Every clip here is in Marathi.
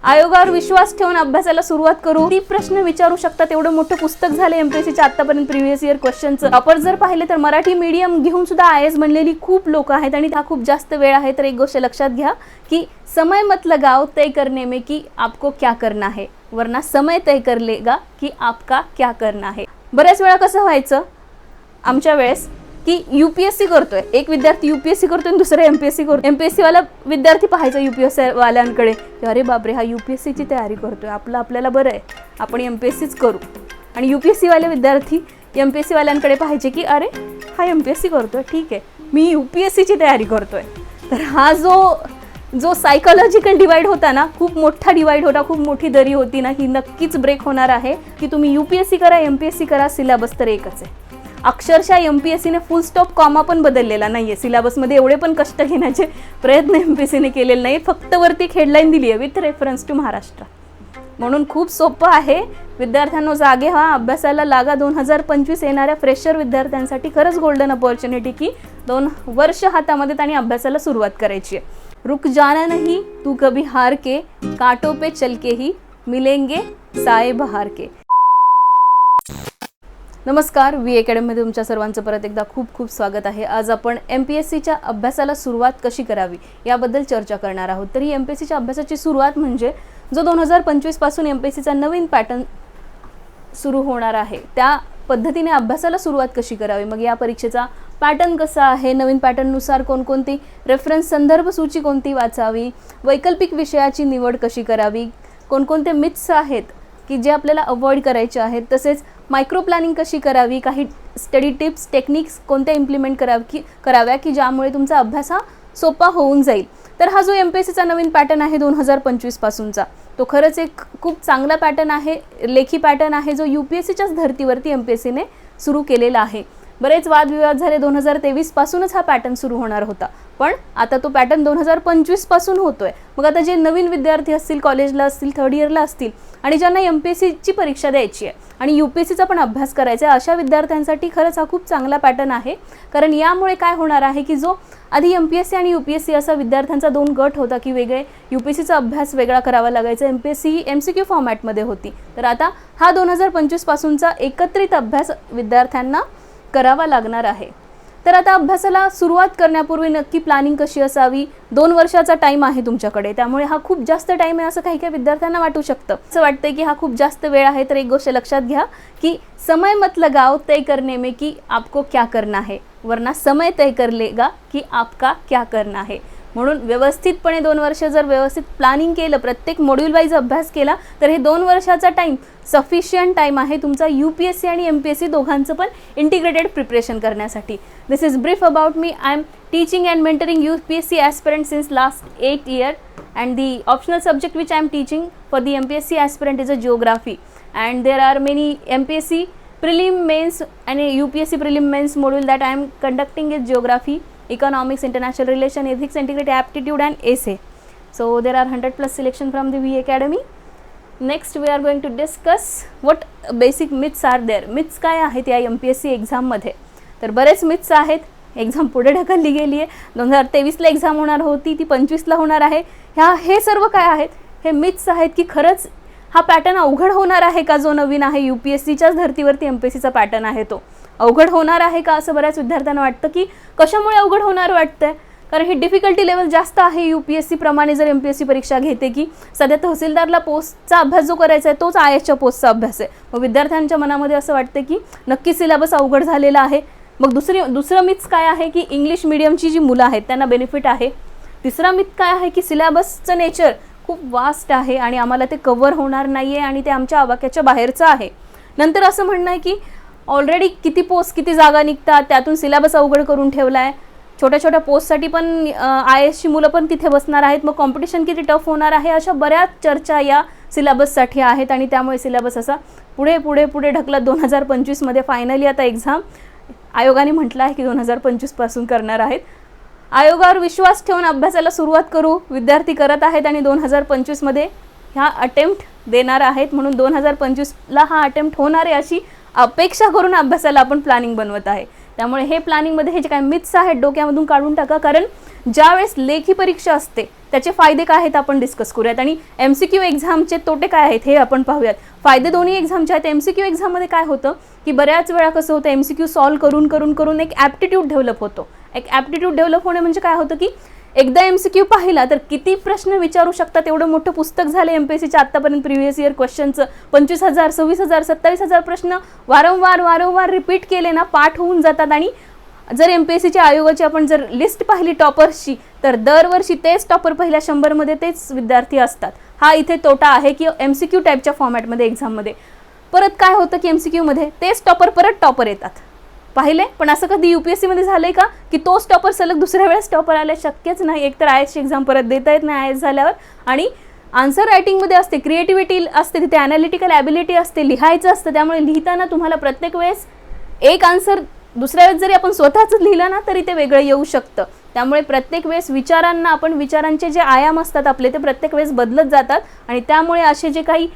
आयोगावर विश्वास ठेवून अभ्यासाला सुरुवात करू. ती प्रश्न विचारू शकता तेवढं मोठं पुस्तक झालं एमपीएससीच्या आतापर्यंत प्रिव्हियस इयर क्वेश्चनचं. आपण जर पाहिले तर मराठी मीडियम घेऊन सुद्धा आयएएस बनलेली खूप लोक आहेत आणि हा खूप जास्त वेळ आहे. तर एक गोष्ट लक्षात घ्या की समय मत लगाओ तय करने में कि आपको क्या करना है, वरना समय तय कर लेगा कि आपका क्या करना है. बऱ्याच वेळा कसं व्हायचं आमच्या वेळेस की यूपीएससी करतोय, एक विद्यार्थी यूपीएससी करतोय आणि दुसरा एमपीएससी करतोय. एमपीएससी वाला विद्यार्थी पाहायचा यूपीएससी वाल्यांकडे की अरे बापरे हा यूपीएससीची तयारी करतोय, आपल्याला बरं आहे आपण एमपीएससीच करू. आणि यूपीएससी वाले विद्यार्थी एमपीएससी वाल्यांकडे पाहायचे की अरे हा एमपीएससी करतोय, ठीक आहे मी यूपीएससीची तयारी करतोय. तर हा जो सायकोलॉजिकल डिवाइड होता ना, खूप मोठा डिवाइड होता, खूप मोठी दरी होती ना, ही नक्कीच ब्रेक होणार आहे की तुम्ही यूपीएससी करा एमपीएससी करा, सिलेबस तर एकच आहे. अक्षरशः एमपीएससीने फुल स्टॉप कॉमा पण बदललेला नाहीये. सिलेबसमध्ये एवढे पण कष्ट घेण्याचे प्रयत्न एमपीएससीने केलेले नाही. फक्त वरती एक हेडलाईन दिली आहे विथ रेफरन्स टू महाराष्ट्र. म्हणून खूप सोपं आहे. विद्यार्थ्यांनो जागे व्हा, अभ्यासाला लागा. 2025 येणाऱ्या फ्रेशर विद्यार्थ्यांसाठी खरंच गोल्डन अपॉर्च्युनिटी की 2 वर्ष हातामध्ये आणि अभ्यासाला सुरुवात करायची आहे. रुक जाना नहीं तू कभी हार के, कांटों पे चल के ही मिलेंगे साए बहार के. नमस्कार, वी अकॅडमीमध्ये तुमच्या सर्वांचं परत एकदा खूप खूप स्वागत आहे. आज आपण एमपीएससीच्या अभ्यासाला सुरुवात कशी करावी याबद्दल चर्चा करणार आहोत. तर ही एमपीएससीच्या अभ्यासाची सुरुवात म्हणजे जो 2025 पासून एमपीएससीचा नवीन पॅटर्न सुरू होणार आहे त्या पद्धतीने अभ्यासाला सुरुवात कशी करावी, मग या परीक्षेचा पॅटर्न कसा आहे, नवीन पॅटर्ननुसार कोणकोणती रेफरन्स संदर्भ सूची कोणती वाचावी, वैकल्पिक विषयाची निवड कशी करावी, कोणकोणते मिथ्स आहेत की जे आपल्याला अवॉइड करायचे आहेत, तसेच मायक्रो प्लॅनिंग कशी करावी, काही स्टडी टिप्स टेक्निक्स कोणत्या इम्प्लिमेंट कराव्या की ज्यामुळे तुमचा अभ्यास हा सोपा होऊन जाईल. तर हा जो एमपीएससीचा नवीन पॅटर्न आहे 2025 पासूनचा, तो खरंच एक खूप चांगला पॅटर्न आहे, लेखी पॅटर्न आहे, जो यूपीएससीच्याच धर्तीवरती एमपीएससीने सुरू केलेला आहे. बरेच वादविवाद झाले. 2023 पासूनच हा पॅटर्न सुरू होणार होता, पण आता तो पॅटर्न 2025 पासून होतोय. मग आता जे नवीन विद्यार्थी असतील, कॉलेजला असतील, थर्ड इयरला असतील आणि ज्यांना एमपीएससीची परीक्षा द्यायची आहे आणि यूपीएससीचा पण अभ्यास करायचा आहे, अशा विद्यार्थ्यांसाठी खरंच हा खूप चांगला पॅटर्न आहे. कारण यामुळे काय होणार आहे की जो आधी एमपीएससी आणि यूपीएससी असा विद्यार्थ्यांचा 2 गट होता की वेगळे यूपीएससीचा अभ्यास वेगळा करावा लागायचा, एमपीएससी ही एमसीक्यू फॉर्मॅटमध्ये होती. तर आता हा 2025 पासूनचा एकत्रित अभ्यास विद्यार्थ्यांना करावा लागणार आहे. तर आता अभ्यासाला सुरुवात करण्यापूर्वी नक्की प्लॅनिंग कशी असावी. 2 वर्षाचा टाईम आहे तुमच्याकडे, त्यामुळे हा खूप जास्त टाईम आहे असं काही काही विद्यार्थ्यांना वाटू शकतं. असं वाटतंय की हा खूप जास्त वेळ आहे. तर एक गोष्ट लक्षात घ्या की समय मत लगाओ तय करने में कि आपको क्या करना है, वरना समय तय कर लेगा कि आपका क्या करना है. म्हणून व्यवस्थितपणे 2 वर्ष जर व्यवस्थित प्लॅनिंग केलं, प्रत्येक मॉड्यूल वाईज अभ्यास केला, तर हे 2 वर्षाचा टाईम सफिशियंट टाईम आहे तुमचा यूपीएससी आणि एमपीएससी दोघांचं पण इंटिग्रेटेड प्रिपरेशन करण्यासाठी. This is brief about me. I am teaching and mentoring UPSC aspirant since last 8 years and the optional subject which I am teaching for the MPSC aspirant is a geography, and there are many MPSC prelim mains and a UPSC prelim mains module that I am conducting is geography, economics, international relation, ethics, integrated aptitude and essay. So there are 100+ selection from the V Academy. Next we are going to discuss what basic myths are there. myths काय आहेत या एमपीएससी एक्झाममध्ये. तर बरेच myths आहेत. एक्झाम पुढे ढकलली गेली आहे. 2023ला एक्झाम होणार होती, ती 25ला होणार आहे. हे सर्व काय आहेत, हे myths आहेत की खरंच हा पॅटर्न अवघड होणार आहे का, जो नवीन आहे यूपीएससीच्याच धर्तीवरती एमपीएससीचा पॅटर्न आहे तो अवघड होणार आहे का, असं बऱ्याच विद्यार्थ्यांना वाटतं. की कशामुळे अवघड होणार वाटतंय, कारण ही डिफिकल्टी लेवल जास्त आहे यूपीएससी प्रमाणे. जर एमपीएससी परीक्षा घेते की सध्या तहसीलदारला पोस्टचा अभ्यास जो करायचा आहे तोच आयएसच्या पोस्टचा अभ्यास आहे. मग विद्यार्थ्यांच्या मनामध्ये असं वाटतं की नक्की सिलेबस अवघड झालेला आहे. मग दुसरं मिथ्स काय आहे की इंग्लिश मिडियमची जी मुलं आहेत त्यांना बेनिफिट आहे. तिसरा मिथ काय आहे की सिलेबसचं नेचर खूप वास्ट आहे आणि आम्हाला ते कव्हर होणार नाही आहे आणि ते आमच्या आवाक्याच्या बाहेरचं आहे. नंतर असं म्हणणं आहे की ऑलरेडी किती जागा निघतात, त्यातून सिलेबस अवघड करून ठेवला आहे. छोट्या छोट्या पोस्टसाठी पण आयएसची मुलं पण तिथे बसणार आहेत, मग कॉम्पिटिशन किती टफ होणार आहे, अशा बऱ्याच चर्चा या सिलेबससाठी आहेत. आणि त्यामुळे सिलेबस असा पुढे ढकलत 2025मध्ये फायनली आता एक्झाम आयोगाने म्हटलं आहे की 2025 पासून करणार आहेत. आयोगावर विश्वास ठेवून अभ्यासाला सुरुवात करू. विद्यार्थी करत आहेत आणि 2025मध्ये ह्या अटेम्प्ट देणार आहेत. म्हणून 2025ला हा अटेम्प्ट होणार आहे अशी अपेक्षा करून अभ्यासाला आपण प्लॅनिंग बनवत आहे. त्यामुळे हे प्लॅनिंगमध्ये हे जे काही मिथ्स आहेत डोक्यामधून काढून टाका, कारण ज्यावेळेस लेखी परीक्षा असते त्याचे फायदे काय आहेत आपण डिस्कस करूयात आणि MCQ एक्झामचे तोटे काय आहेत हे आपण पाहूयात. फायदे दोन्ही एक्झामचे आहेत. MCQ एक्झाममध्ये काय होतं की बऱ्याच वेळा कसं होतं, MCQ सॉल्व्ह करून करून करून एक ॲप्टिट्यूड डेव्हलप होतो. एक ॲप्टिट्यूड डेव्हलप होणे म्हणजे काय होतं की एकदा MCQ पाहिला तर किती प्रश्न विचारू शकतात एवढं मोठं पुस्तक झालं MPSCच्या आत्तापर्यंत प्रिव्हियस इयर क्वेश्चनचं. 25,000 26,000 27,000 प्रश्न वारंवार रिपीट केले ना पाठ होऊन जातात. आणि जर MPSCच्या आयोगाची आपण जर लिस्ट पाहिली टॉपर्सची तर दरवर्षी तेच टॉपर पहिल्या 100मध्ये तेच विद्यार्थी असतात. हा इथे तोटा आहे की MCQ टाईपच्या फॉर्मॅटमध्ये एक्झाममध्ये परत काय होतं की MCQमध्ये तेच टॉपर परत टॉपर येतात. पाहिले, पण असं कधी UPSC मध्ये झालंय का की तोच टॉपर सलग दुसऱ्या वेळेस टॉपर आले? शक्यच नाही. एकतर IASची एक्झाम परत देता येत नाही IAS झाल्यावर, आणि आन्सर रायटिंगमध्ये असते, क्रिएटिव्हिटी असते, तिथे ॲनालिटिकल ॲबिलिटी असते, लिहायचं असतं. त्यामुळे लिहिताना तुम्हाला प्रत्येक वेळेस एक आन्सर दुसऱ्या वेळेस जरी आपण स्वतःच लिहिलं ना तरी ते वेगळं येऊ शकतं. त्यामुळे प्रत्येक वेळेस विचारांना आपण विचारांचे जे आयाम असतात आपले ते प्रत्येक वेळेस बदलत जातात. आणि त्यामुळे असे जे काही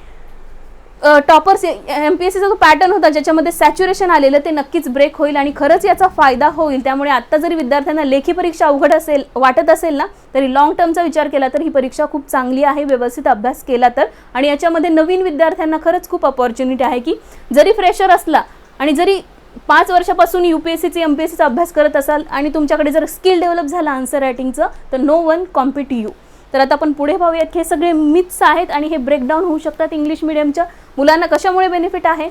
टॉपर्स MPSCचा जो पॅटर्न होता ज्याच्यामध्ये सॅच्युरेशन आलेलं ते नक्कीच ब्रेक होईल आणि खरंच याचा फायदा होईल. त्यामुळे आत्ता जरी विद्यार्थ्यांना लेखी परीक्षा अवघड असेल वाटत असेल ना तरी लॉंग टर्मचा विचार केला तर ही परीक्षा खूप चांगली आहे, व्यवस्थित अभ्यास केला तर. आणि याच्यामध्ये नवीन विद्यार्थ्यांना खरंच खूप अपॉर्च्युनिटी आहे की जरी फ्रेशर असला आणि जरी 5 वर्षापासून UPSCचे MPSCचा अभ्यास करत असाल आणि तुमच्याकडे जर स्किल डेव्हलप झालं आन्सर रायटिंगचं तर नो वन कॉम्पिट यू. तर आता आपण पुढे पाहूयात. हे सगळे मिथ्स आहेत आणि हे ब्रेकडाऊन होऊ शकतात. इंग्लिश मिडियमच्या मुलांना कशामुळे बेनिफिट आहे?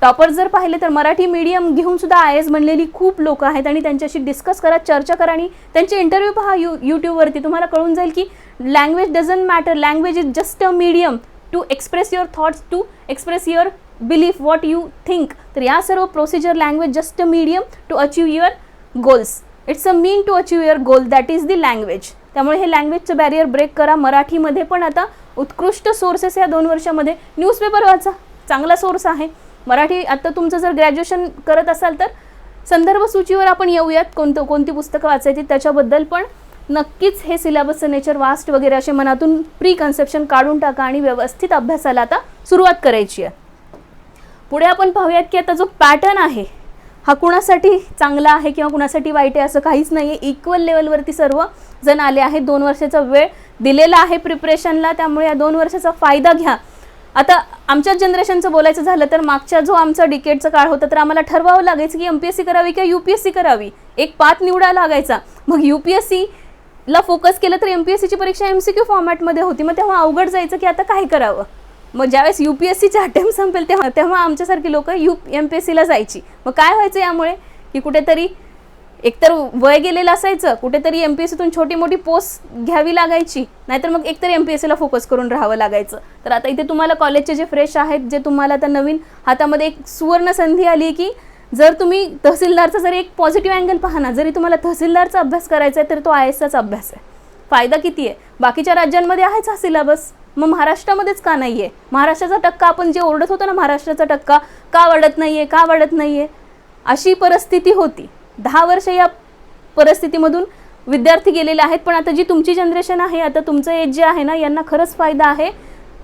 टॉपर जर पाहिले तर मराठी मीडियम घेऊन सुद्धा IAS बनलेली खूप लोक आहेत आणि त्यांच्याशी डिस्कस करा, चर्चा करा आणि त्यांचे इंटरव्ह्यू पहा यूट्यूबवरती. तुम्हाला कळून जाईल की language doesn't matter, language is just a medium to express your thoughts, to express your belief, what you think. तर या सर्व procedure language just a medium to achieve your goals. It's a mean to achieve your goal, that is the language. त्यामुळे हे लँग्वेजचं बॅरियर ब्रेक करा. मराठीमध्ये पण आता उत्कृष्ट सोर्सेस या 2 वर्षामध्ये न्यूजपेपर वाचा, चांगला सोर्स आहे मराठी. आता तुमचं जर ग्रॅज्युएशन करत असाल तर संदर्भ सूचीवर आपण येऊयात, कोणती पुस्तकं वाचायची त्याच्याबद्दल. पण नक्कीच हे सिलेबसचं नेचर वास्ट वगैरे असे मनातून प्री कन्सेप्शन काढून टाका आणि व्यवस्थित अभ्यासाला आता सुरुवात करायची आहे. पुढे आपण पाहूयात की आता जो पॅटर्न आहे हा कुणासाठी चांगला आहे किंवा कुणासाठी वाईट आहे असं काहीच नाही आहे. इक्वल लेवलवरती सर्व जण आले आहेत. 2 वर्षाचा वेळ दिलेला आहे प्रिपरेशनला, त्यामुळे या 2 वर्षाचा फायदा घ्या. आता आमच्या जनरेशनचं बोलायचं झालं तर मागच्या जो आमचा डिकेडचा काळ होता तर आम्हाला ठरवावं लागायचं की MPSC करावी किंवा UPSC करावी. एक पाथ निवडायला लागायचा. मग UPSCला फोकस केलं तर MPSCची परीक्षा MCQ फॉर्मॅटमध्ये होती. मग तेव्हा अवघड जायचं की आता काय करावं. मग ज्यावेळेस UPSCचे अटेम्प्ट संपेल तेव्हा आमच्यासारखी लोक MPSCला जायची. मग काय व्हायचं यामुळे की कुठेतरी एकतर वय गेलेलं असायचं, कुठेतरी MPSCतून छोटी मोठी पोस्ट घ्यावी लागायची, नाहीतर मग एकतरी MPSCला फोकस करून राहावं लागायचं. तर आता इथे तुम्हाला कॉलेजचे जे फ्रेश आहेत, जे तुम्हाला आता नवीन हातामध्ये एक सुवर्ण संधी आली की जर तुम्ही तहसीलदारचा जरी एक पॉझिटिव्ह अँगल पाहा ना, जरी तुम्हाला तहसीलदारचा अभ्यास करायचा आहे तर तो IASचाच अभ्यास आहे. फायदा किती आहे? बाकीच्या राज्यांमध्ये आहेच हा सिलेबस, मग महाराष्ट्रामध्येच का नाही आहे? महाराष्ट्राचा टक्का आपण जे ओरडत होतो ना, महाराष्ट्राचा टक्का का वाढत नाही आहे, का वाढत नाही आहे, अशी परिस्थिती होती. 10 वर्ष या परिस्थितीमधून विद्यार्थी गेलेले आहेत. पण आता जी तुमची जनरेशन आहे, आता तुमचं एज जे आहे ना, यांना खरंच फायदा आहे.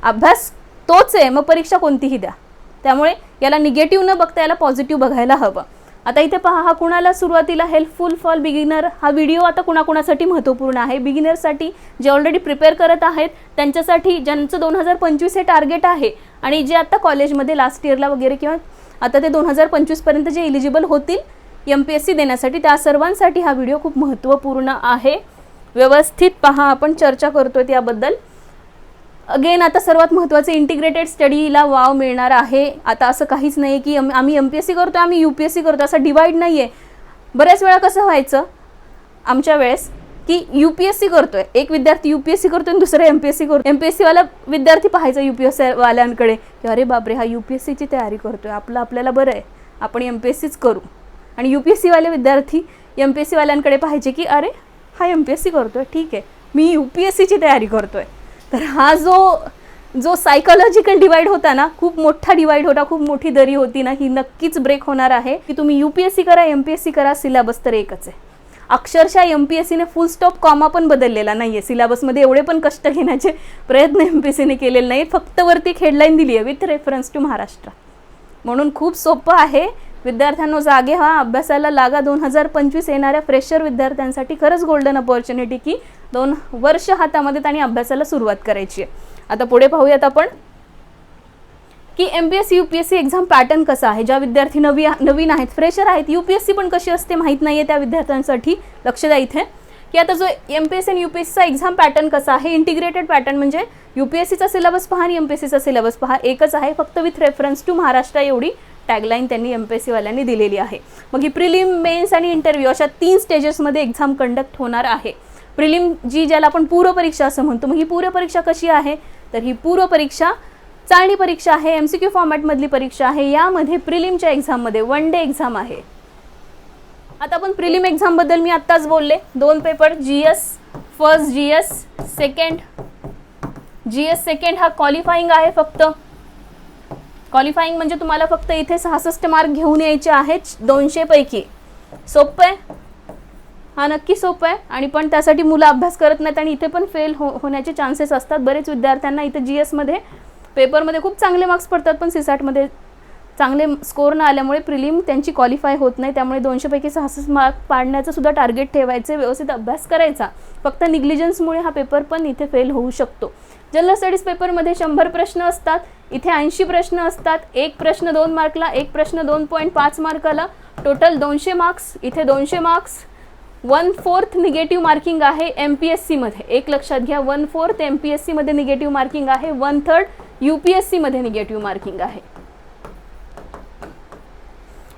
अभ्यास तोच आहे, मग परीक्षा कोणतीही द्या. त्यामुळे याला निगेटिव्ह न बघता याला पॉझिटिव्ह बघायला हवं. आता इथे पहा, हा कुणाला सुरुवातीला हेल्पफुल फॉर बिगिनर हा व्हिडिओ आता कुणाकुणासाठी महत्त्वपूर्ण आहे. बिगिनरसाठी जे ऑलरेडी प्रिपेअर करत आहेत त्यांच्यासाठी, ज्यांचं 2025 हे टार्गेट आहे आणि जे आता कॉलेजमध्ये लास्ट इयरला वगैरे किंवा आता ते 2025 पर्यंत जे एलिजिबल होतील MPSC देण्यासाठी, त्या सर्वांसाठी हा व्हिडिओ खूप महत्त्वपूर्ण आहे. व्यवस्थित पहा, आपण चर्चा करतोय त्याबद्दल. अगेन आता सर्वात महत्त्वाचं, इंटिग्रेटेड स्टडीला वाव मिळणार आहे. आता असं काहीच नाही की आम्ही MPSC करतो आम्ही UPSC करतो, असा डिवाईड नाही आहे. बऱ्याच वेळा कसं व्हायचं आमच्या वेळेस की UPSC करतोय एक विद्यार्थी, UPSC करतोय आणि दुसरा MPSC करतो. MPSCवाला विद्यार्थी पाहायचा UPSC वाल्यांकडे की अरे बापरे, हा UPSCची तयारी करतोय, आपल्याला बरं आहे, आपण MPSCच करू. आणि UPSC वाले विद्यार्थी MPSC वाल्यांकडे पाहायचे की अरे हा MPSC करतोय, ठीक आहे, मी UPSCची तयारी करतोय. तर हा जो सायकोलॉजिकल डिवाइड होता ना, खूप मोठा डिवाइड होता, खूप मोठी दरी होती ना, ही नक्कीच ब्रेक होणार आहे. की तुम्ही UPSC करा MPSC करा, सिलेबस तर एकच आहे. अक्षरशः MPSCने फुल स्टॉप कॉमा पण बदललेला नाही आहे. सिलेबसमध्ये एवढे पण कष्ट घेण्याचे प्रयत्न MPSCने केलेले नाहीत. फक्त वरती एक हेडलाईन दिली आहे विथ रेफरन्स टू महाराष्ट्र. म्हणून खूप सोपं आहे. विद्यार्थ्यांनो जागे व्हा, अभ्यासाला लागा. 2025 येणाऱ्या फ्रेशर विद्यार्थ्यांसाठी खरंच गोल्डन अपॉर्च्युनिटी की 2 वर्ष हातामध्ये आणि अभ्यासाला सुरुवात करायची आहे. आता पुढे पाहूयात आपण की MPSC UPSC एक्झाम पॅटर्न कसा आहे. ज्या विद्यार्थी नवीन आहेत, फ्रेशर आहेत, UPSC पण कशी असते माहीत नाही आहे त्या विद्यार्थ्यांसाठी लक्ष द्या इथे की आता जो MPSC आणि UPSCचा एक्झाम पॅटर्न कसा आहे. इंटिग्रेटेड पॅटर्न म्हणजे UPSCचा सिलेबस पहा आणि MPSCचा सिलेबस पहा, एकच आहे, फक्त विथ रेफरन्स टू महाराष्ट्र एवढी टॅगलाईन त्यांनी MPSC वाल्यांनी दिलेली आहे. मग ही प्रिलिम, मेन्स आणि इंटरव्ह्यू अशा 3 स्टेजेसमध्ये एक्झाम कंडक्ट होणार आहे. प्रिलिम ज्याला आपण पूर्व परीक्षा असं म्हणतो, मग ही पूर्व परीक्षा कशी आहे, तर ही पूर्व परीक्षा चाळणी परीक्षा आहे, MCQ फॉर्मॅटमधली परीक्षा आहे. यामध्ये प्रिलिमच्या एक्झाममध्ये 1 डे एक्झाम आहे. आता आपण प्रिलिम एक्झामबद्दल मी आत्ताच बोलले, 2 paper, GS first, GS second हा क्वालिफाईंग आहे. फक्त क्वालिफाईंग म्हणजे तुम्हाला फक्त इथे 66 मार्क घेऊन यायचे आहेत 200 पैकी. सोपं आहे, हा नक्की सोपं आहे. आणि पण त्यासाठी मुलं अभ्यास करत नाहीत आणि इथे पण फेल होण्याचे चान्सेस असतात. बरेच विद्यार्थ्यांना इथे GS मध्ये पेपरमध्ये खूप चांगले मार्क्स पडतात, पण CSAT मध्ये चांगले स्कोर न आल्यामुळे प्रिलिम त्यांची क्वालिफाय होत नाही. त्यामुळे 200 पैकी 66 मार्क पाडण्याचं सुद्धा टार्गेट ठेवायचे, व्यवस्थित अभ्यास करायचा. फक्त निग्लिजन्समुळे हा पेपर पण इथे फेल होऊ शकतो. जनरल स्टडीज पेपरमध्ये 100 प्रश्न असतात, इथे 80 प्रश्न असतात. एक प्रश्न 2 मार्कला, एक प्रश्न 2.5 मार्काला, टोटल 200 मार्क्स. इथे 200 मार्क्स 1/4 निगेटिव्ह मार्किंग आहे MPSC मध्ये. एक लक्षात घ्या, 1/4 MPSC मध्ये निगेटिव्ह मार्किंग आहे, 1/3 UPSC मध्ये निगेटिव्ह मार्किंग आहे.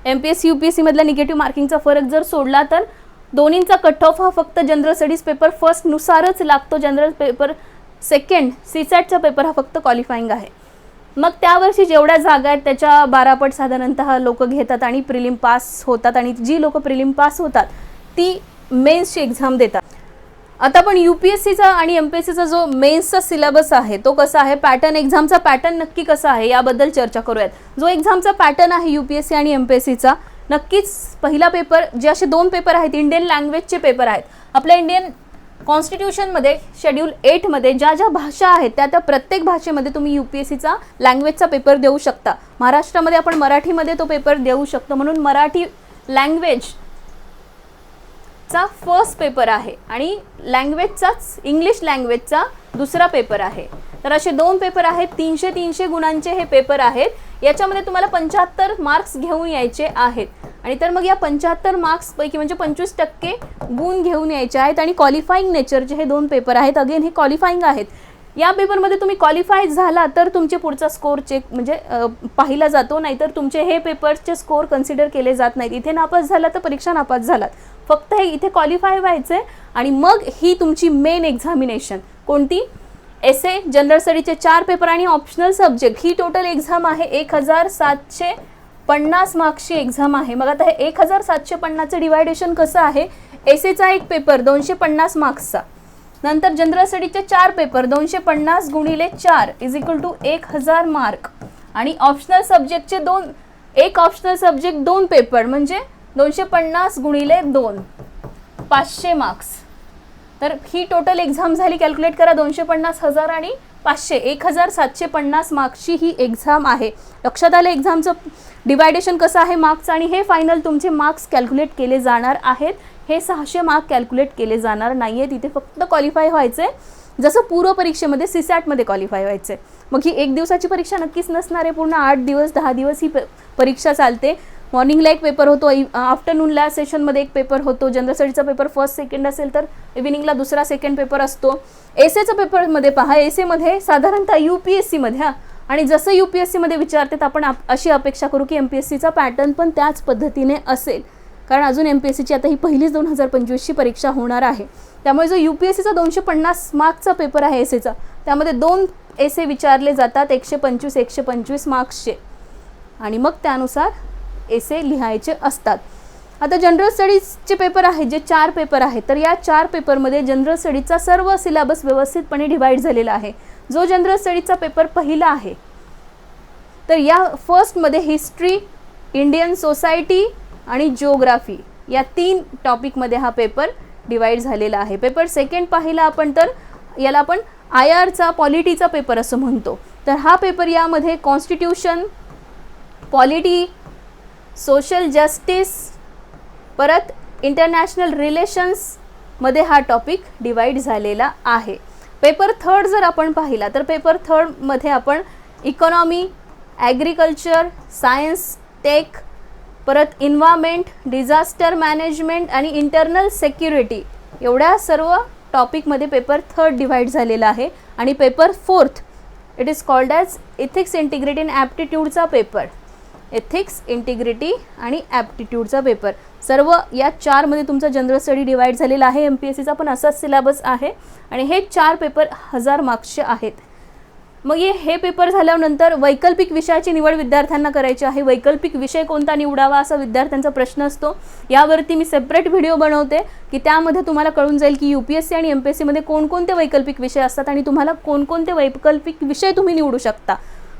MPSC UPSC मधला निगेटिव्ह मार्किंगचा फरक जर सोडला तर दोन्हींचा कट ऑफ हा फक्त जनरल स्टडीज पेपर फर्स्ट नुसारच लागतो. जनरल पेपर सेकंड CSATचा पेपर हा फक्त क्वालिफाईंग आहे. मग त्यावर्षी जेवढ्या जागा आहेत त्याच्या 12 पट साधारणतः लोक घेतात आणि प्रिलिम पास होतात. आणि जी लोक प्रिलिम पास होतात ती मेन्सची एक्झाम देतात. आता आपण UPSCचा आणि MPSCचा जो मेन्सचा सिलेबस आहे तो कसा आहे, पॅटर्न, एक्झामचा पॅटर्न नक्की कसा आहे याबद्दल चर्चा करूयात. जो एक्झामचा पॅटर्न आहे UPSC आणि MPSCचा, नक्कीच पहिला पेपर, जे असे 2 पेपर आहेत इंडियन लँग्वेजचे पेपर आहेत. आपल्या इंडियन कॉन्स्टिट्यूशनमध्ये शेड्यूल 8 मध्ये ज्या ज्या भाषा आहेत त्या प्रत्येक भाषेमध्ये तुम्ही UPSCचा लँग्वेजचा पेपर देऊ शकता. महाराष्ट्रामध्ये आपण मराठीमध्ये तो पेपर देऊ शकतो, म्हणून मराठी लँग्वेज चा फर्स्ट पेपर आहे आणि लँग्वेजचाच इंग्लिश लँग्वेजचा दुसरा पेपर आहे. तर असे 2 पेपर आहेत, 300 गुणांचे हे पेपर आहेत. याच्यामध्ये तुम्हाला 75 मार्क्स घेऊन यायचे आहेत. आणि तर मग या 75 मार्क्स पैकी म्हणजे 25% गुण घेऊन यायचे आहेत. आणि क्वालिफाईंग नेचरचे हे 2 पेपर आहेत. अगेन हे क्वालिफाईंग आहेत. या पेपरमध्ये तुम्ही क्वालिफाय झाला तर तुमचे पुढचा स्कोर चेक म्हणजे पाहिला जातो, नाहीतर तुमचे हे पेपरचे स्कोर कन्सिडर केले जात नाहीत. इथे नापास झाला तर परीक्षा नापास झालात, फक्त हे इथे क्वालिफाय व्हायचे. आणि मग ही तुमची मेन एक्झामिनेशन कोणती, एसे, जनरल स्टडीचे 4 पेपर आणि ऑप्शनल सब्जेक्ट, ही टोटल एक्झाम आहे 1750 मार्क्सची एक्झाम आहे. मग आता हे 1750चे डिवायडेशन कसं आहे, एसेचा एक पेपर 250 मार्क्सचा, नंतर जनरल स्टडीचे 4 पेपर 250 गुणिले 4 इज इक्वल टू 1000 मार्क. आणि ऑप्शनल सब्जेक्टचे एक ऑप्शनल सब्जेक्ट 2 पेपर म्हणजे 250 गुणिले 2 500 मार्क्स. तर ही टोटल एक्झाम झाली, कॅल्क्युलेट करा, 250, 1000 आणि 500, 1750 मार्क्सची ही एक्झाम आहे. लक्षात आलं एक्झामचं डिवायडेशन कसं आहे मार्क्सचं. आणि हे फायनल तुमचे मार्क्स कॅल्क्युलेट केले जाणार आहेत. हे 600 मार्क कॅल्क्युलेट केले जाणार नाही आहेत. इथे फक्त क्वालिफाय व्हायचे, जसं पूर्व परीक्षेमध्ये CSATमध्ये क्वालिफाय व्हायचे. मग ही 1 दिवसाची परीक्षा नक्कीच नसणार आहे, पूर्ण 8 दिवस 10 दिवस ही परीक्षा चालते. मॉर्निंगला एक पेपर होतो, आफ्टरनूनला सेशनमध्ये एक पेपर होतो. जनरल स्टडीचा पेपर फर्स्ट सेकंड असेल तर इव्हिनिंगला दुसरा सेकंड पेपर असतो. एसेचा पेपरमध्ये पहा, एसेमध्ये साधारणतः UPSCमध्ये आणि जसं UPSCमध्ये विचारतात आपण अशी अपेक्षा करू की MPSCचा पॅटर्न पण त्याच पद्धतीने असेल, कारण अजून MPSCची आता ही पहिलीच 2025ची परीक्षा होणार आहे. त्यामुळे जो UPSCचा 250 मार्क्सचा पेपर आहे एसेचा, त्यामध्ये 2 एसे विचारले जातात 125 मार्क्सचे. आणि मग त्यानुसार एसे लिहायचे असतात. आता जनरल स्टडीजचे पेपर आहेत जे 4 पेपर आहेत, तर या 4 पेपरमध्ये जनरल स्टडीजचा सर्व सिलेबस व्यवस्थितपणे डिवाइड झालेला आहे. जो जनरल स्टडीजचा पेपर पहिला आहे, तर या फर्स्टमध्ये हिस्ट्री, इंडियन सोसायटी आणि जिओग्राफी या 3 टॉपिकमध्ये हा पेपर डिवाइड झालेला आहे. पेपर सेकंड पाहिला आपण तर याला आपण IRचा पॉलिटीचा पेपर असं म्हणतो. तर हा पेपर यामध्ये कॉन्स्टिट्यूशन, पॉलिटी, सोशल जस्टिस, परत इंटरनॅशनल रिलेशन्समध्ये हा टॉपिक डिवाइड झालेला आहे. पेपर थर्ड जर आपण पाहिला तर पेपर थर्डमध्ये आपण इकॉनॉमी, ॲग्रिकल्चर, सायन्स, टेक, परत इन्व्हायरमेंट, डिझास्टर मॅनेजमेंट आणि इंटरनल सिक्युरिटी एवढ्या सर्व टॉपिकमध्ये पेपर थर्ड डिवाइड झालेला आहे. आणि paper fourth it is called as ethics, integrity and ॲप्टिट्यूडचा पेपर. एथिक्स, इंटिग्रिटी आणि ॲप्टिट्यूडचा पेपर सर्व या 4मध्ये तुमचा जनरल स्टडी डिवाइड झालेला आहे. MPSCचा पण असाच सिलेबस आहे आणि हे 4 पेपर 1000 मार्क्सचे आहेत. मग हे पेपर झाल्यानंतर वैकल्पिक विषयाची निवड विद्यार्थ्यांना करायची आहे. वैकल्पिक विषय कोणता निवडावा असा विद्यार्थ्यांचा प्रश्न असतो. यावरती मी सेपरेट व्हिडिओ बनवते की त्यामध्ये तुम्हाला कळून जाईल की UPSC आणि MPSCमध्ये कोणकोणते वैकल्पिक विषय असतात आणि तुम्हाला कोणकोणते वैकल्पिक विषय तुम्ही निवडू शकता.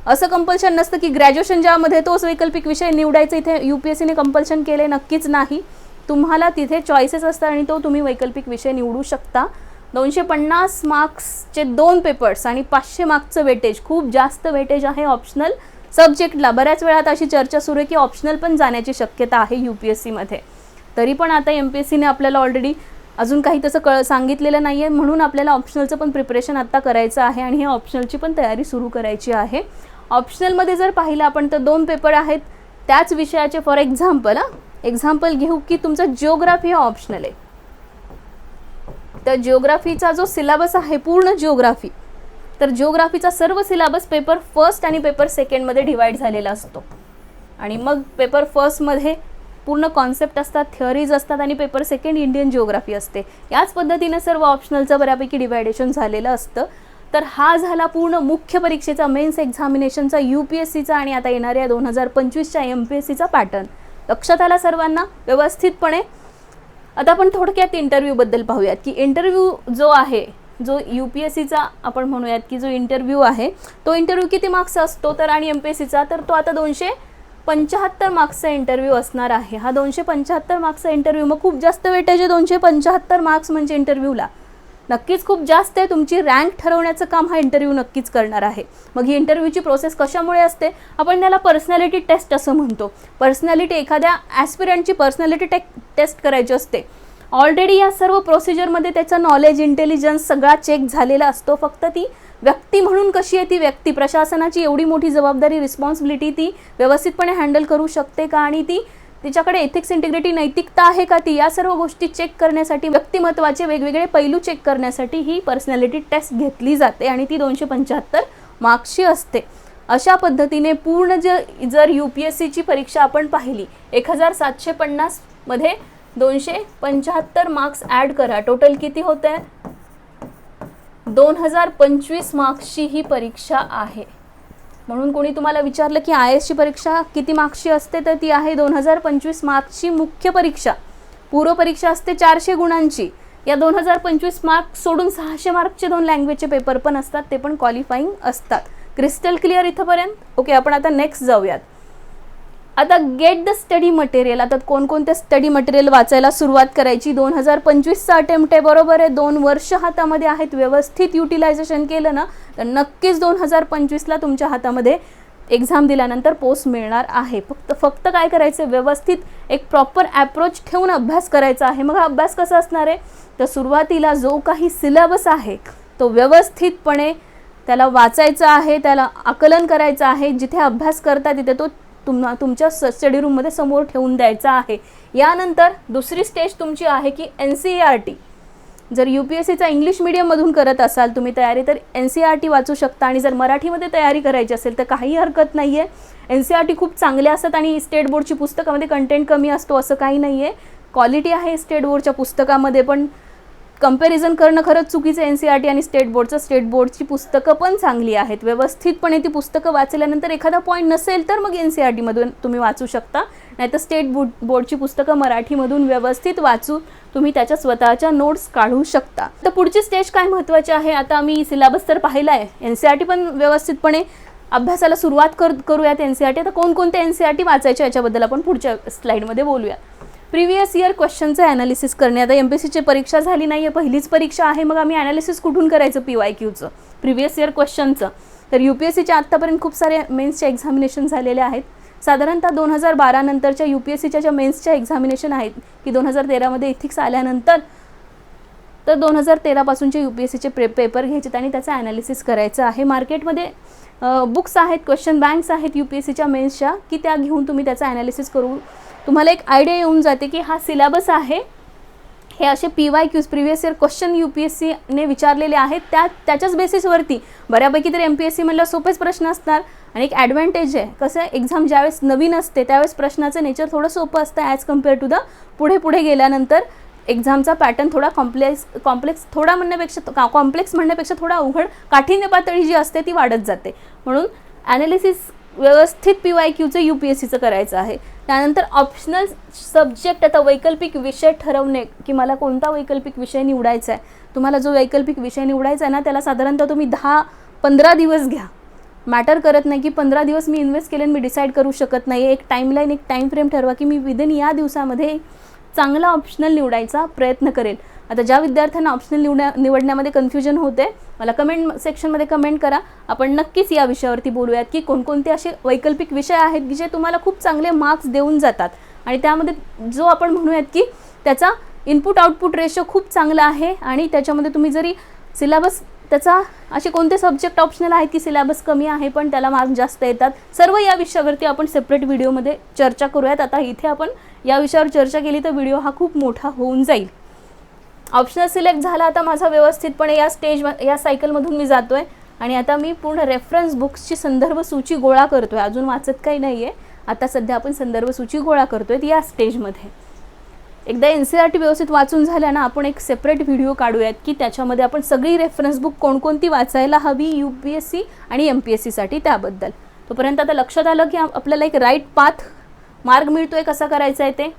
असं कंपल्शन नसतं की ग्रॅज्युएशन ज्यामध्ये तोच वैकल्पिक विषय निवडायचा. इथे UPSCने कंपल्शन केले नक्कीच नाही. तुम्हाला तिथे चॉईसेस असतात आणि तो तुम्ही वैकल्पिक विषय निवडू शकता. 250 मार्क्सचे 2 पेपर्स आणि 500 मार्क्सचं वेटेज, खूप जास्त वेटेज आहे ऑप्शनल सब्जेक्टला. बऱ्याच वेळात अशी चर्चा सुरू आहे की ऑप्शनल पण जाण्याची शक्यता आहे UPSCमध्ये. तरी पण आता MPSCने आपल्याला ऑलरेडी अजून काही तसं सांगितलेलं नाही आहे, म्हणून आपल्याला ऑप्शनलचं पण प्रिपरेशन आत्ता करायचं आहे आणि हे ऑप्शनलची पण तयारी सुरू करायची आहे. ऑप्शनलमध्ये जर पाहिलं आपण तर 2 पेपर आहेत त्याच विषयाचे. फॉर एक्झाम्पल घेऊ की तुमचा जिओग्राफी हा ऑप्शनल आहे. तर जिओग्राफीचा जो सिलेबस आहे पूर्ण जिओग्राफी, तर जिओग्राफीचा सर्व सिलेबस पेपर फर्स्ट आणि पेपर सेकंडमध्ये डिवाइड झालेला असतो. आणि मग पेपर फर्स्टमध्ये पूर्ण कॉन्सेप्ट असतात, थिअरीज असतात आणि पेपर सेकंड इंडियन जिओग्राफी असते. याच पद्धतीने सर्व ऑप्शनलचं बऱ्यापैकी डिवायडेशन झालेलं असतं. तर हा झाला पूर्ण मुख्य परीक्षेचा, मेन्स एक्झामिनेशनचा, UPSCचा आणि आता येणाऱ्या 2025च्या MPSCचा पॅटर्न. लक्षात आला सर्वांना व्यवस्थितपणे. आता आपण थोडक्यात इंटरव्ह्यूबद्दल पाहूयात की इंटरव्ह्यू जो आहे, जो UPSCचा आपण म्हणूयात की जो इंटरव्ह्यू आहे तो इंटरव्ह्यू किती मार्क्स असतो तर आणि MPSCचा तर तो आता 275 मार्क्सचा इंटरव्ह्यू असणार आहे. हा 275 मार्क्सचा इंटरव्ह्यू, मग खूप जास्त वेटेज आहे 275 मार्क्स म्हणजे इंटरव्ह्यूला. नक्कीच खूप जास्त आहे. तुमची रँक ठरवण्याचं काम हा इंटरव्ह्यू नक्कीच करणार आहे. मग ही इंटरव्ह्यूची प्रोसेस कशामुळे असते, आपण त्याला पर्सनॅलिटी टेस्ट असं म्हणतो. पर्सनॅलिटी, एखाद्या ॲस्पिरंटची पर्सनॅलिटी टेस्ट करायची असते. ऑलरेडी या सर्व प्रोसिजरमध्ये त्याचं नॉलेज, इंटेलिजन्स सगळा चेक झालेला असतो. फक्त ती व्यक्ती म्हणून कशी आहे, ती व्यक्ती प्रशासनाची एवढी मोठी जबाबदारी, रिस्पॉन्सिबिलिटी ती व्यवस्थितपणे हँडल करू शकते का आणि ती तिच्याकडे एथिक्स, इंटिग्रिटी, नैतिकता आहे का ती, या सर्व गोष्टी चेक करण्यासाठी, व्यक्तिमत्वाचे वेगवेगळे पैलू चेक करण्यासाठी ही पर्सनॅलिटी टेस्ट घेतली जाते आणि ती 275 मार्क्सची असते. अशा पद्धतीने पूर्ण जर UPSCची परीक्षा आपण पाहिली 1750 मध्ये 275 मार्क्स ॲड करा, टोटल किती होते 2025 मार्क्सची ही परीक्षा आहे. म्हणून कोणी तुम्हाला विचारलं की IASची परीक्षा किती मार्क्सची असते तर ती आहे 2025 मार्क्सची मुख्य परीक्षा. पूर्व परीक्षा असते 400 गुणांची. या 2025 मार्क्स सोडून 600 मार्क्सचे 2 लँग्वेजचे पेपर पण असतात, ते पण क्वालिफाईंग असतात. क्रिस्टल क्लिअर इथंपर्यंत? ओके, आपण आता नेक्स्ट जाऊयात. आता गेट द स्टडी मटेरियल. आता कोणकोणते स्टडी मटेरियल वाचायला सुरुवात करायची. 2025चा अटेम्प्ट आहे, बरोबर आहे. 2 वर्ष हातामध्ये आहेत. व्यवस्थित युटिलायझेशन केलं ना तर नक्कीच 2025ला तुमच्या हातामध्ये एक्झाम दिल्यानंतर पोस्ट मिळणार आहे. फक्त काय करायचं, व्यवस्थित एक प्रॉपर ॲप्रोच ठेवून अभ्यास करायचा आहे. मग हा अभ्यास कसा असणार आहे तर सुरुवातीला जो काही सिलेबस आहे तो व्यवस्थितपणे त्याला वाचायचा आहे, त्याला आकलन करायचं आहे. जिथे अभ्यास करता तिथे तो तुमच्या स्टडी रूममध्ये समोर ठेवून द्यायचा आहे. यानंतर दुसरी स्टेज तुमची आहे की NCERT. जर UPSCचा इंग्लिश मीडियममधून करत असाल तुम्ही तयारी तर NCERT वाचू शकता आणि जर मराठीमध्ये तयारी करायची असेल तर काही हरकत नाही आहे. NCERT खूप चांगले असतात आणि स्टेट बोर्डची पुस्तकामध्ये कंटेंट कमी असतो असं काही नाही आहे. क्वालिटी आहे स्टेट बोर्डच्या पुस्तकामध्ये, पण कंपॅरिझन करणं खरंच चुकीचं आहे NCERT आणि स्टेट बोर्डचं. स्टेट बोर्डची पुस्तकं पण चांगली आहेत. व्यवस्थितपणे ती पुस्तकं वाचल्यानंतर एखादा पॉईंट नसेल तर मग NCERTमधून तुम्ही वाचू शकता, नाहीतर स्टेट बोर्डची पुस्तकं मराठीमधून व्यवस्थित वाचून तुम्ही त्याच्या स्वतःच्या नोट्स काढू शकता. तर पुढची स्टेज काय महत्त्वाची आहे, आता आम्ही सिलेबस तर पाहिला आहे, NCERT पण व्यवस्थितपणे अभ्यासाला सुरुवात करूयात. NCERT आता कोणकोणते NCERT वाचायचे याच्याबद्दल आपण पुढच्या स्लाईडमध्ये बोलूया. प्रिव्हियस इयर क्वेश्चनचं ॲनालिसिस करणे. आता MPSCची परीक्षा झाली नाही आहे, पहिलीच परीक्षा आहे, मग आम्ही ॲनालिसिस कुठून करायचं PYQचं, प्रिव्हियस इयर क्वेश्चनचं. तर UPSCच्या आत्तापर्यंत खूप सारे मेन्सचे एक्झामिनेशन झालेले आहेत. साधारणतः 2012 नंतरच्या UPSCच्या ज्या मेन्सच्या एक्झामिनेशन आहेत की 2013मध्ये इथिक्स आल्यानंतर, तर 2013 पासूनचे UPSCचे पेपर घ्यायचे आणि त्याचं ॲनालिसिस करायचं आहे. मार्केटमध्ये बुक्स आहेत, क्वेश्चन बँक्स आहेत UPSCच्या मेन्सच्या, की त्या घेऊन तुम्ही त्याचं ॲनालिसिस करू तुम्हाला एक आयडिया येऊन जाते की हा सिलेबस आहे, हे असे PYQs प्रिव्हियस इयर क्वेश्चन UPSCने विचारलेले आहेत, त्याच्याच बेसिसवरती बऱ्यापैकी तर MPSC म्हणलं सोपेच प्रश्न असणार. आणि एक ॲडव्हान्टेज आहे, कसं एक्झाम ज्यावेळेस नवीन असते त्यावेळेस प्रश्नाचं नेचर थोडं सोपं असतं ॲज कम्पेअर टू द पुढे गेल्यानंतर एक्झामचा पॅटर्न थोडा कॉम्प्लेक्स म्हणण्यापेक्षा थोडा अवघड काठिण्य पातळी जी असते ती वाढत जाते. म्हणून ॲनालिसिस व्यवस्थित PYQचं UPSCचं करायचं आहे. त्यानंतर ऑप्शनल सब्जेक्ट, आता वैकल्पिक विषय ठरवणे की मला कोणता वैकल्पिक विषय निवडायचा आहे. तुम्हाला जो वैकल्पिक विषय निवडायचा आहे ना, त्याला साधारणतः तुम्ही 10-15 दिवस घ्या. मॅटर करत नाही की 15 दिवस मी इन्व्हेस्ट केले आणि मी डिसाईड करू शकत नाही. एक टाईमलाईन, एक टाईम फ्रेम ठरवा की मी विदिन या दिवसामध्ये चांगला ऑप्शनल निवडायचा प्रयत्न करेल. आता ज्या विद्यार्थ्यांना ऑप्शनल निवडण्यामध्ये कन्फ्युजन होते, मला कमेंट सेक्शनमध्ये कमेंट करा. आपण नक्कीच या विषयावरती बोलूयात की कोणकोणते असे वैकल्पिक विषय आहेत की जे तुम्हाला खूप चांगले मार्क्स देऊन जातात आणि त्यामध्ये जो आपण म्हणूयात की त्याचा इनपुट आउटपुट रेशो खूप चांगला आहे आणि त्याच्यामध्ये तुम्ही जरी सिलेबस त्याचा असे कोणते सब्जेक्ट ऑप्शनल आहेत की सिलेबस कमी आहे पण त्याला मार्क जास्त येतात. सर्व या विषयावरती आपण सेपरेट व्हिडिओमध्ये चर्चा करूयात. आता इथे आपण या विषयावर चर्चा केली तर व्हिडिओ हा खूप मोठा होऊन जाईल. ऑप्शनल सिलेक्ट झाला आता माझा व्यवस्थितपणे या सायकलमधून मी जातो आहे आणि आता मी पूर्ण रेफरन्स बुक्सची संदर्भ सूची गोळा करतो आहे. अजून वाचत काही नाही आहे, आता सध्या आपण संदर्भ सूची गोळा करतो आहे या स्टेजमध्ये. एकदा NCERT व्यवस्थित वाचून झाल्या ना, आपण एक सेपरेट व्हिडिओ काढूयात की त्याच्यामध्ये आपण सगळी रेफरन्स बुक कोणकोणती वाचायला हवी UPSC आणि MPSCसाठी त्याबद्दल. तोपर्यंत आता लक्षात आलं की आपल्याला एक राईट पाथ मार्ग मिळतो आहे कसा करायचा आहे ते.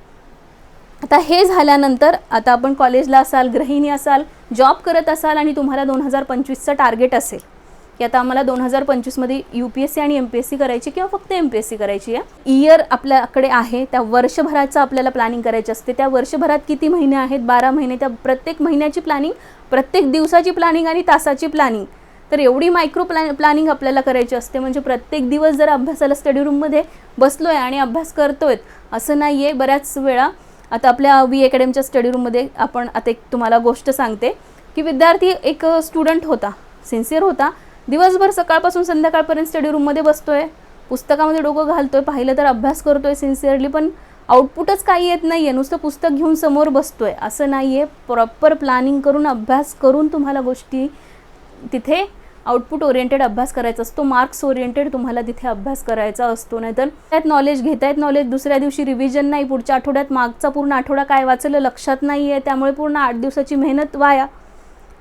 आता हे झाल्यानंतर आता आपण कॉलेजला असाल, गृहिणी असाल, जॉब करत असाल आणि तुम्हाला 2025चं टार्गेट असेल की आता आम्हाला 2025मध्ये UPSC आणि MPSC करायची किंवा फक्त MPSC करायची आहे. इयर आपल्याकडे आहे, त्या वर्षभराचं आपल्याला प्लॅनिंग करायची असते. त्या वर्षभरात किती महिने आहेत? 12 महिने. त्या प्रत्येक महिन्याची प्लॅनिंग, प्रत्येक दिवसाची प्लॅनिंग आणि तासाची प्लॅनिंग, तर एवढी मायक्रो प्लॅनिंग आपल्याला करायची असते. म्हणजे प्रत्येक दिवस जर अभ्यासाला स्टडी रूममध्ये बसलो आहे आणि अभ्यास करतोय असं नाही आहे. बऱ्याच वेळा आता आपल्या V अकॅडमीच्या स्टडी रूममध्ये आपण आता एक तुम्हाला गोष्ट सांगते की विद्यार्थी एक स्टुडंट होता, सिन्सिअर होता, दिवसभर सकाळपासून संध्याकाळपर्यंत स्टडी रूममध्ये बसतोय, पुस्तकामध्ये डोकं घालतोय, पाहिलं तर अभ्यास करतोय सिन्सिअरली, पण आउटपुटच काही येत नाही आहे. नुसतं पुस्तक घेऊन समोर बसतोय असं नाही आहे. प्रॉपर प्लॅनिंग करून अभ्यास करून तुम्हाला गोष्टी तिथे आउटपुट ओरिएंटेड अभ्यास करायचा असतो, मार्क्स ओरिएंटेड तुम्हाला तिथे अभ्यास करायचा असतो. नाहीतर त्यात नॉलेज घेतायत, नॉलेज दुसऱ्या दिवशी रिव्हिजन नाही, पुढच्या आठवड्यात मागचा पूर्ण आठवडा काय वाचलं लक्षात नाही आहे, त्यामुळे पूर्ण 8 दिवसाची मेहनत वाया.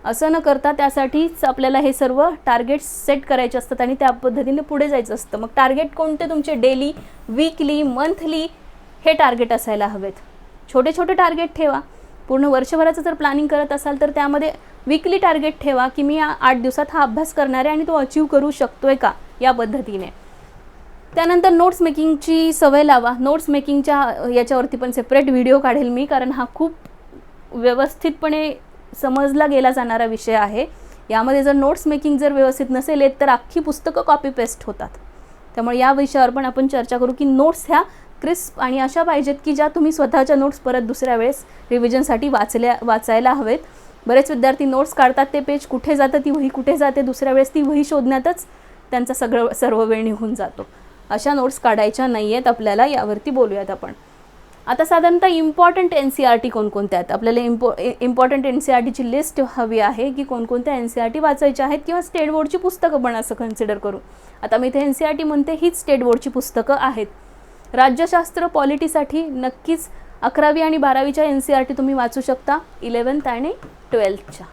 असं न करता त्यासाठीच आपल्याला हे सर्व टार्गेट्स सेट करायचे असतात आणि त्या पद्धतीने पुढे जायचं असतं. मग टार्गेट कोणते तुमचे? डेली, वीकली, मंथली हे टार्गेट असायला हवेत. छोटे छोटे टार्गेट ठेवा. पूर्ण वर्षभराचं जर प्लॅनिंग करत असाल तर त्यामध्ये वीकली टार्गेट ठेवा की मी 8 दिवसात हा अभ्यास करणार आहे आणि तो अचीव करू शकतोय का या पद्धतीने. त्यानंतर नोट्स मेकिंगची सवय लावा. नोट्स मेकिंगच्या याच्यावरती पण सेपरेट व्हिडिओ काढेल मी, कारण हा खूप व्यवस्थितपणे समजला गेला जाणारा विषय आहे. यामध्ये जर नोट्स मेकिंग जर व्यवस्थित नसेल येत तर अख्खी पुस्तकं कॉपी पेस्ट होतात. त्यामुळे या विषयावर पण आपण चर्चा करू की नोट्स ह्या क्रिस्प आणि अशा पाहिजेत की ज्या तुम्ही स्वतःच्या नोट्स परत दुसऱ्या वेळेस रिव्हिजनसाठी वाचायला हवेत. बरेच विद्यार्थी नोट्स काढतात, ते पेज कुठे जातं, ती वही कुठे जाते, दुसऱ्या वेळेस ती वही शोधण्यातच त्यांचा सर्व वेळ निघून जातो. अशा नोट्स काढायच्या नाही आहेत आपल्याला. यावरती बोलूयात आपण. आता साधारणतः इम्पॉर्टंट NCERT कोणकोणत्या आहेत? आपल्याला इम्पॉर्टंट NCERTची लिस्ट हवी आहे की कोणकोणत्या NCERT वाचायच्या आहेत किंवा स्टेट बोर्डची पुस्तकं पण असं कन्सिडर करू. आता मी इथे NCERT म्हणते, हीच स्टेट बोर्डची पुस्तकं आहेत. राज्यशास्त्र पॉलिटीसाठी नक्कीच 11वी आणि 12वीच्या NCERT तुम्ही वाचू शकता. 11th आणि 12thच्या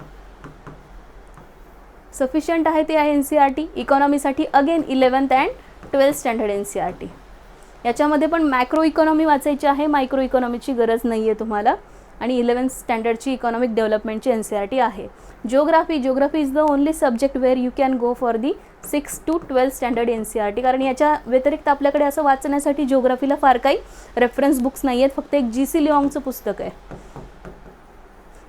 सफिशियंट आहे ते आहे NCERT. इकॉनॉमीसाठी again 11th and 12th standard NCERT. याच्यामध्ये पण मॅक्रो इकॉनॉमी वाचायची आहे, मायक्रो इकॉनॉमीची गरज नाही आहे तुम्हाला. आणि 11th स्टँडर्डची इकॉनॉमिक डेव्हलपमेंटची NCERT आहे. Geography is the only subject where you can go for the 6 to 12th standard NCERT. कारण याच्या व्यतिरिक्त आपल्याकडे असं वाचण्यासाठी जिओग्राफीला फार काही रेफरन्स बुक्स नाही आहेत, फक्त एक GC लिऑंगचं पुस्तक आहे.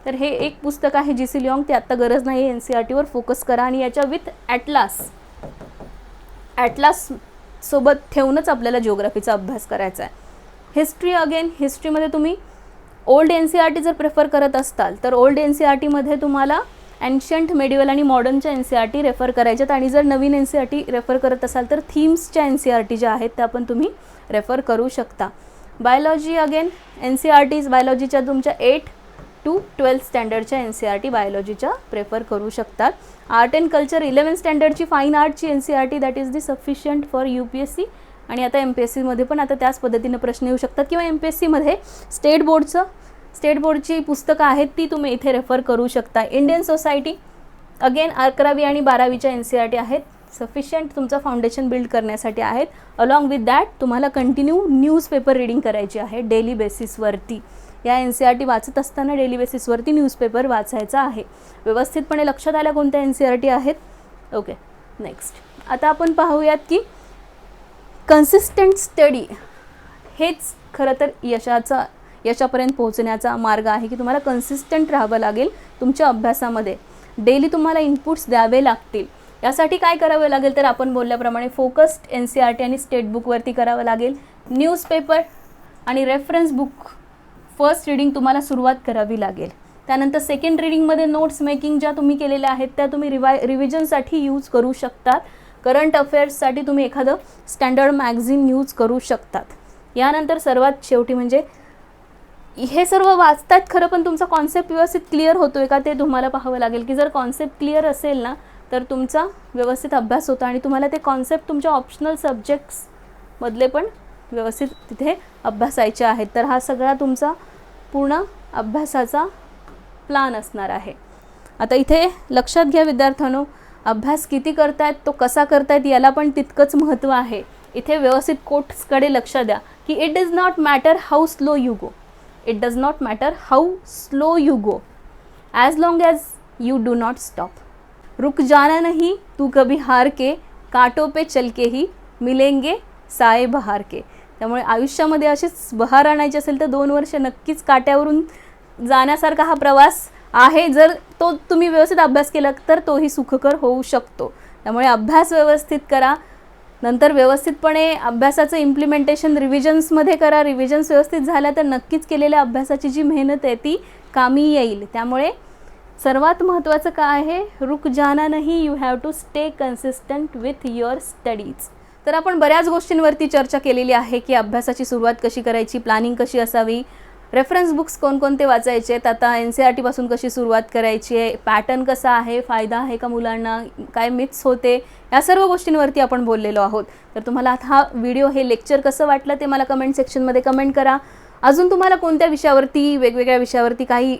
तर हे एक पुस्तक आहे GC लिऑंग, ते आत्ता गरज नाही. NCERTवर फोकस करा आणि याच्या विथ ॲटलास सोबत ठेवूनच आपल्याला जिओग्राफीचा अभ्यास करायचा आहे. हिस्ट्री अगेन, हिस्ट्रीमध्ये तुम्ही ओल्ड NCERT जर प्रेफर करत असताल तर ओल्ड NCERTमध्ये तुम्हाला एन्शंट, मेडिवल आणि मॉडर्नच्या NCERT रेफर करायच्यात. आणि जर नवीन NCERT रेफर करत असाल तर थीम्सच्या NCERT ज्या आहेत त्या पण तुम्ही रेफर करू शकता. बायोलॉजी अगेन, NCERTs बायोलॉजीच्या तुमच्या 8 to 12 स्टँडर्डच्या NCERT बायोलॉजीच्या प्रेफर करू शकतात. आर्ट अँड कल्चर 11 स्टँडर्डची फाईन आर्टची NCERT that is the sufficient for UPSC. आणि आता MPSCमध्ये पण आता त्याच पद्धतीने प्रश्न येऊ शकतात, किंवा MPSCमध्ये स्टेट बोर्डची पुस्तकं आहेत ती तुम्ही इथे रेफर करू शकता. इंडियन सोसायटी अगेन 11वी आणि 12वीच्या NCERT आहेत, सफिशियंट तुमचं फाउंडेशन बिल्ड करण्यासाठी आहेत. अलॉंग विथ दॅट तुम्हाला कंटिन्यू न्यूजपेपर रीडिंग करायची आहे डेली बेसिसवरती. या NCERT वाचत असताना डेली बेसिसवरती न्यूजपेपर वाचायचा आहे. व्यवस्थितपणे लक्षात आल्या कोणत्या NCERT आहेत. ओके, नेक्स्ट आता आपण पाहूयात की कन्सिस्टंट स्टडी हेच खरं तर यशापर्यंत पोहोचण्याचा मार्ग आहे, की तुम्हाला कन्सिस्टंट राहावं लागेल तुमच्या अभ्यासामध्ये. डेली तुम्हाला इनपुट्स द्यावे लागतील. यासाठी काय करावं लागेल तर आपण बोलल्याप्रमाणे फोकस्ड NCERT आणि स्टेट बुकवरती करावं लागेल. न्यूजपेपर आणि रेफरन्स बुक फर्स्ट रीडिंग तुम्हाला सुरुवात करावी लागेल. त्यानंतर सेकंड रीडिंगमध्ये नोट्स मेकिंग ज्या तुम्ही केलेल्या आहेत त्या तुम्ही रिव्हिजनसाठी यूज करू शकतात. करंट अफेअर्ससाठी तुम्ही एखादं स्टँडर्ड मॅगझिन यूज करू शकतात. यानंतर सर्वात शेवटी म्हणजे हे सर्व वाचतात खरं, पण तुमचा कॉन्सेप्ट व्यवस्थित क्लिअर होतो आहे का ते तुम्हाला पाहावं लागेल. की जर कॉन्सेप्ट क्लिअर असेल ना तर तुमचा व्यवस्थित अभ्यास होतो आणि तुम्हाला ते कॉन्सेप्ट तुमच्या ऑप्शनल सब्जेक्ट्समधले पण व्यवस्थित तिथे अभ्यासायचे आहेत. तर हा सगळा तुमचा पूर्ण अभ्यासाचा प्लान असणार आहे. आता इथे लक्षात घ्या विद्यार्थ्यांनो, अभ्यास किती करतायत तो कसा करतायत याला पण तितकंच महत्त्व आहे. इथे व्यवस्थित कोट्सकडे लक्ष द्या की it does not matter how slow you go, it does not matter how slow you go as long as you do not stop. रुक जाना नहीं तू कभी हार के, कांटों पे चल के ही मिलेंगे साए बहार के. त्यामुळे आयुष्यामध्ये अशीच बहार आणायची असेल तर 2 वर्ष नक्कीच काट्यावरून जाण्यासारखा हा प्रवास आहे. जर तो तुम्ही व्यवस्थित अभ्यास केला तर तोही सुखकर होऊ शकतो. त्यामुळे अभ्यास व्यवस्थित करा. नंतर व्यवस्थितपणे अभ्यासाचं इम्प्लिमेंटेशन रिव्हिजन्समध्ये करा. रिव्हिजन्स व्यवस्थित झाल्या तर नक्कीच केलेल्या अभ्यासाची जी मेहनत आहे ती कामी येईल. त्यामुळे सर्वात महत्त्वाचं काय आहे, रुक जाना नहीं, you have to stay consistent with your studies. तर आपण बऱ्याच गोष्टींवरती चर्चा केलेली आहे की अभ्यासाची सुरुवात कशी करायची, प्लॅनिंग कशी असावी, रेफरन्स बुक्स कोणकोणते वाचायचे आहेत, आता NCERT पासून कशी सुरुवात करायची आहे, पॅटर्न कसा आहे, फायदा आहे का मुलांना, काय मिथ्स होते, या सर्व गोष्टींवरती आपण बोललेलो आहोत. तर तुम्हाला हा व्हिडिओ, हे लेक्चर कसं वाटलं ते मला कमेंट सेक्शनमध्ये कमेंट करा. अजून तुम्हाला कोणत्या विषयावरती, वेगवेगळ्या विषयावरती काही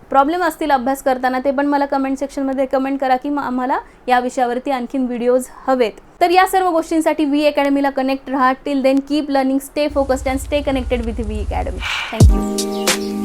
प्रॉब्लेम असतील अभ्यास करताना ते पण मला कमेंट सेक्शनमध्ये कमेंट करा की आम्हाला या विषयावरती आणखीन व्हिडिओज हवेत. तर या सर्व गोष्टींसाठी वी अकॅडमीला कनेक्ट राहा. Till then keep learning, stay focused and stay connected with V academy. Thank you.